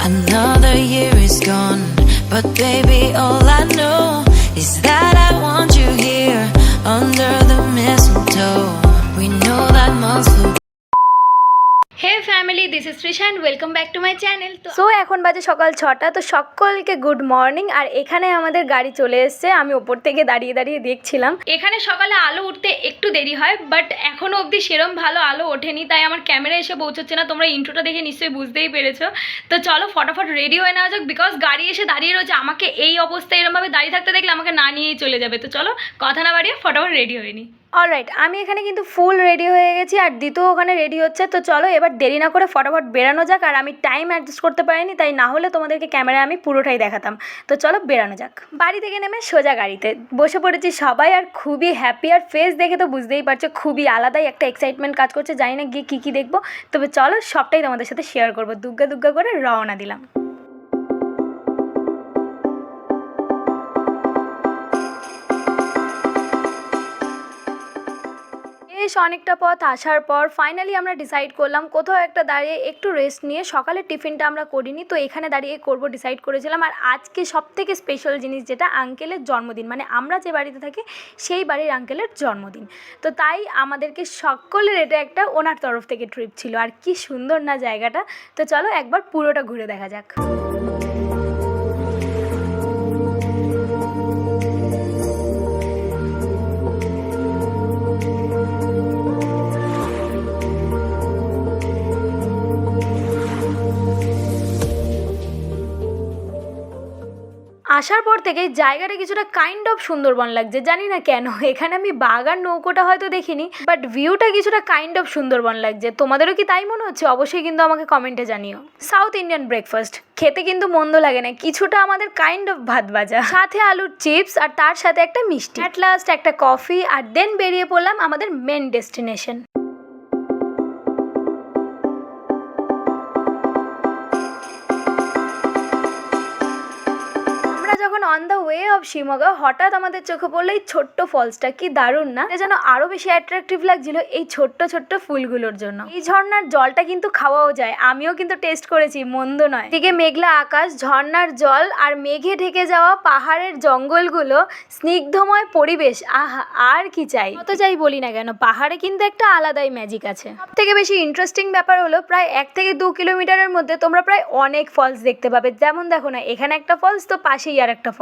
Another year is gone, but baby, all I know is that I want you here under the mistletoe. We know that months will. Hey family, this is Trisha and welcome back to my channel. So এখন বাজে সকাল 6টা। তো সকলকে good morning. আর এখানে আমাদের গাড়ি চলে এসছে। আমি ওপর থেকে দাঁড়িয়ে দাঁড়িয়ে দেখছিলাম। এখানে সকালে আলো উঠতে একটু দেরি হয়, বাট এখনও অবধি সেরম ভালো আলো ওঠেনি, তাই আমার ক্যামেরা এসে পৌঁছচ্ছে না। তোমরা ইন্ট্রোটা দেখে নিশ্চয়ই বুঝতেই পেরেছো। তো চলো ফটাফট রেডি হয়ে নেওয়া যাক, বিকজ গাড়ি এসে দাঁড়িয়ে রয়েছে। আমাকে এই অবস্থায় এরমভাবে দাঁড়িয়ে থাকতে দেখলে আমাকে না নিয়েই চলে যাবে। তো চলো কথা না বাড়িয়ে ফটাফট রেডি হয়ে নিই। অলরাইট, আমি এখানে কিন্তু ফুল রেডি হয়ে গেছি, আর দ্বিতীয় ওখানে রেডি হচ্ছে। তো চলো এবার দেরি না করে ফটাফট বেরানো যাক। আর আমি টাইম অ্যাডজাস্ট করতে পারিনি, তাই না হলে তোমাদেরকে ক্যামেরায় আমি পুরোটাই দেখাতাম। তো চলো বেরানো যাক। বাড়ি থেকে নেমে সোজা গাড়িতে বসে পড়েছি সবাই, আর খুবই হ্যাপি। আর ফেস দেখে তো বুঝতেই পারছো খুবই আলাদাই একটা এক্সাইটমেন্ট কাজ করছে। জানি না গিয়ে কী দেখবো, তবে চলো সবটাই তোমাদের সাথে শেয়ার করবো। দুগ্গা দুগ্গা করে রওনা দিলাম। বেশ অনেকটা পথ আসার পর ফাইনালি আমরা ডিসাইড করলাম কোথাও একটা দাঁড়িয়ে একটু রেস্ট নিয়ে। সকালের টিফিনটা আমরা করিনি, তো এখানে দাঁড়িয়ে করব ডিসাইড করেছিলাম। আর আজকে সবথেকে স্পেশাল জিনিস যেটা, আঙ্কেলের জন্মদিন, মানে আমরা যে বাড়িতে থাকি সেই বাড়ির আঙ্কেলের জন্মদিন। তো তাই আমাদেরকে সকলের এটা একটা ওনার তরফ থেকে ট্রিপ ছিল। আর কি সুন্দর না জায়গাটা। তো চলো একবার পুরোটা ঘুরে দেখা যাক। আসার পর থেকে জায়গাটা কিছুটা কাইন্ড অফ সুন্দরবন লাগছে, জানি না কেন। এখানে আমি বাঘ আর নৌকোটা হয়তো দেখিনি, বাট ভিউটা কিছুটা কাইন্ড অফ সুন্দরবন লাগছে। তোমাদেরও কি তাই মনে হচ্ছে? অবশ্যই কিন্তু আমাকে কমেন্টে জানিও। সাউথ ইন্ডিয়ান ব্রেকফাস্ট খেতে কিন্তু মন্দ লাগে না, কিছুটা আমাদের কাইন্ড অফ ভাত ভাজা, সাথে আলুর চিপস, আর তার সাথে একটা মিষ্টি, অ্যাট লাস্ট একটা কফি, আর দেন বেরিয়ে পড়লাম আমাদের main destination. On the way of Shimoga হঠাৎ আমাদের চোখে পড়লো এই ছোট্ট ফলসটা। কি দারুণ না? এটা যেন আরো বেশি অ্যাট্রাকটিভ লাগছিল এই ছোট্ট ছোট্ট ফুলগুলোর জন্য। এই ঝর্ণার জলটা কিন্তু খাওয়াও যায়, আমিও কিন্তু টেস্ট করেছি, মন্দ নয়। দিকে মেঘলা আকাশ, ঝর্ণার জল, আর মেঘে ঢেকে যাওয়া পাহাড়ের জঙ্গলগুলো, স্নিগ্ধময় পরিবেশ, আহা আর কি চাই। কত যাই বলি না কেন, পাহাড়ে কিন্তু একটা আলাদাই ম্যাজিক আছে। সব থেকে বেশি ইন্টারেস্টিং ব্যাপার হলো প্রায় 1 থেকে 2 কিলোমিটারের মধ্যে তোমরা প্রায় অনেক ফলস দেখতে পাবে। যেমন দেখো না, এখানে একটা ফলস, তো পাশেই আর একটা false.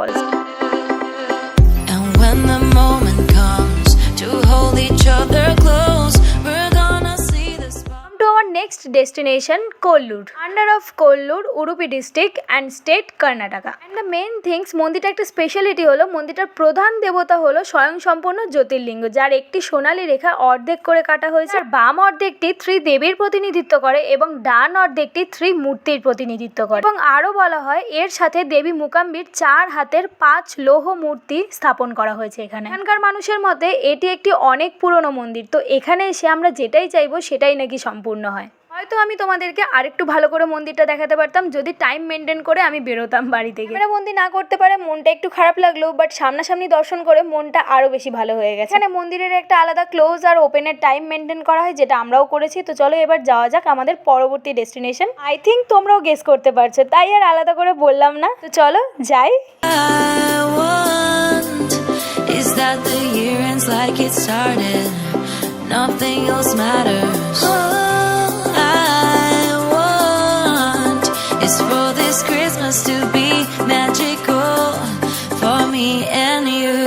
And when the moment comes to hold each other close, we're gonna see the spot. To our next destination, Kollur, under of Kollur, Udupi district and state, Karnataka. And the main things, মন্দিরটা একটা speciality হলো মন্দিরটার প্রধান দেবতা হলো স্বয়ংসম্পূর্ণ জ্যোতির্লিঙ্গ, যার একটি সোনালী রেখা অর্ধেক করে কাটা হয়েছে। আর বাম অর্ধেকটি 3 দেবীর প্রতিনিধিত্ব করে এবং ডান অর্ধেকটি 3 মূর্তির প্রতিনিধিত্ব করে। এবং আরও বলা হয় এর সাথে দেবী মূকাম্বির 4 হাতের 5 লৌহ মূর্তি স্থাপন করা হয়েছে এখানে। এখানকার মানুষের মতে এটি একটি অনেক পুরনো মন্দির, তো এখানে এসে আমরা যেটাই চাইবো সেটাই নাকি সম্পূর্ণ হয়। হয়তো আমি তোমাদেরকে আরেকটু ভালো করে মন্দিরটা দেখাতে পারতাম যদি টাইম মেনটেন করে আমি বেরোতাম বাড়ি থেকে। ক্যামেরা বন্দি না করতে পারে মনটা একটু খারাপ লাগলো, বাট সামনাসামনি দর্শন করে মনটা আরো বেশি ভালো হয়ে গেছে। এখানে মন্দিরের একটা আলাদা ক্লোজ আর ওপেনের টাইম মেনটেন করা হয়, যেটা আমরাও করেছি। তো চলো এবার যাওয়া যাক আমাদের পরবর্তী ডেস্টিনেশন। আই থিঙ্ক তোমরাও গেস করতে পারছো, তাই আর আলাদা করে বললাম না। তো চলো যাই। Is that the year ends like it started? Nothing else matters. All I want is for this Christmas to be magical for me and you.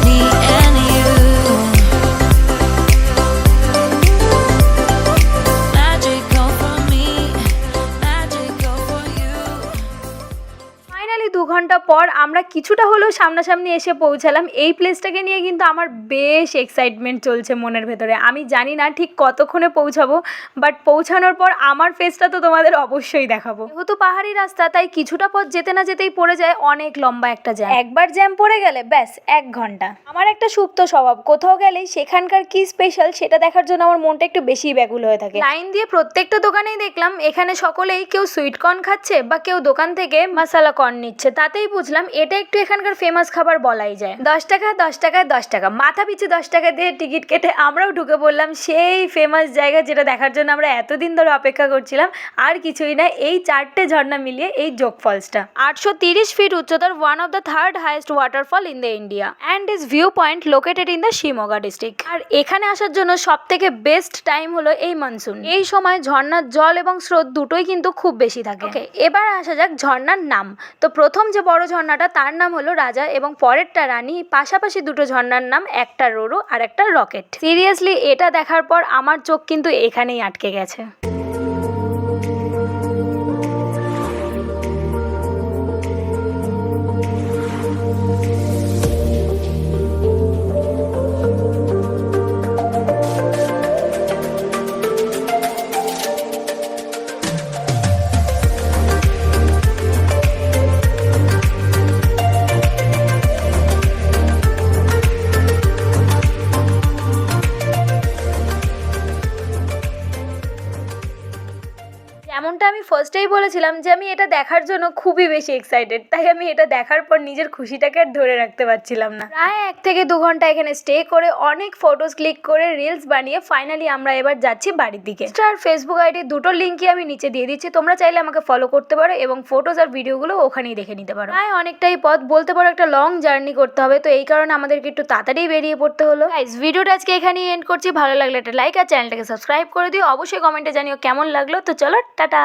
Me and you. Magical for me, magical for you. Finally 2 ঘন্টা পর আমরা কিছুটা হলেও সামনাসামনি এসে পৌঁছালাম। এই প্লেসটাকে নিয়ে কিন্তু আমার বেশ এক্সাইটমেন্ট চলছে মনের ভেতরে। আমি জানি না ঠিক কতক্ষণে পৌঁছাবো, বাট পৌঁছানোর পর আমার ফেসটা তো তোমাদের অবশ্যই দেখাবো। যেহেতু পাহাড়ি রাস্তা, তাই কিছুটা পথ যেতে না যেতেই পড়ে যায় অনেক লম্বা একটা জ্যাম। একবার জ্যাম পড়ে গেলে ব্যাস 1 ঘন্টা। আমার একটা সুপ্ত স্বভাব, কোথাও গেলেই সেখানকার কি স্পেশাল সেটা দেখার জন্য আমার মনটা একটু বেশি ব্যাকুল হয়ে থাকে। লাইন দিয়ে প্রত্যেকটা দোকানেই দেখলাম এখানে সকলেই কেউ সুইট কর্ন খাচ্ছে বা কেউ দোকান থেকে মশালা কর্ন নিচ্ছে। তাতেই বুঝলাম এটা একটু এখানকার ফেমাস খাবার বলাই যায়। 10 টাকা 10 টাকা 10 টাকা, মাথা পিছু 10 টাকা দিয়ে টিকিট কেটে আমরাও ঢুকে পড়লাম সেই ফেমাস জায়গা যেটা দেখার জন্য আমরা এতদিন ধরে অপেক্ষা করছিলাম। আর কিছুই না, এই 4টে ঝর্ণা মিলিয়ে এই যোগ ফলসটা 830 ফিট উচ্চতার, one of the third highest waterfall in the India and is view point located in the Shimoga district. আর এখানে আসার জন্য সব থেকে বেস্ট টাইম হলো এই মনসুন। এই সময় ঝর্ণার জল এবং স্রোত দুটোই কিন্তু খুব বেশি থাকে। এবার আসা যাক ঝর্ণার নাম। তো প্রথম যে বড় ঝর্ণাটা তার নাম হলো রাজা এবং পরেরটা রানী। পাশাপাশি দুটো ঝর্ণার নাম, একটা রোরো আর একটা রকেট। সিরিয়াসলি এটা দেখার পর আমার চোখ কিন্তু এখানেই আটকে গেছে। যেমনটা আমি ফার্স্টেই বলেছিলাম যে আমি এটা দেখার জন্য খুবই বেশি এক্সাইটেড, তাই আমি এটা দেখার পর নিজের খুশিটাকে আর ধরে রাখতে পারছিলাম না। প্রায় 1 থেকে 2 ঘন্টা এখানে স্টে করে অনেক ফটোস ক্লিক করে রিলস বানিয়ে ফাইনালি আমরা এবার যাচ্ছি বাড়ির দিকে। আর ফেসবুক আইডি দুটোর লিঙ্কই আমি নিচে দিয়ে দিচ্ছি, তোমরা চাইলে আমাকে ফলো করতে পারো এবং ফটোস আর ভিডিওগুলো ওখানেই দেখে নিতে পারো। প্রায় অনেকটাই পথ, বলতে পারো একটা লং জার্নি করতে হবে, তো এই কারণে আমাদেরকে একটু তাড়াতাড়ি বেরিয়ে পড়তে হলো। গাইস, ভিডিওটা আজকে এখানেই এন্ড করছি। ভালো লাগলে একটা লাইক আর চ্যানেলটাকে সাবস্ক্রাইব করে দিও। অবশ্যই কমেন্টে জানিও কেমন লাগলো। তো চলো, টাটা।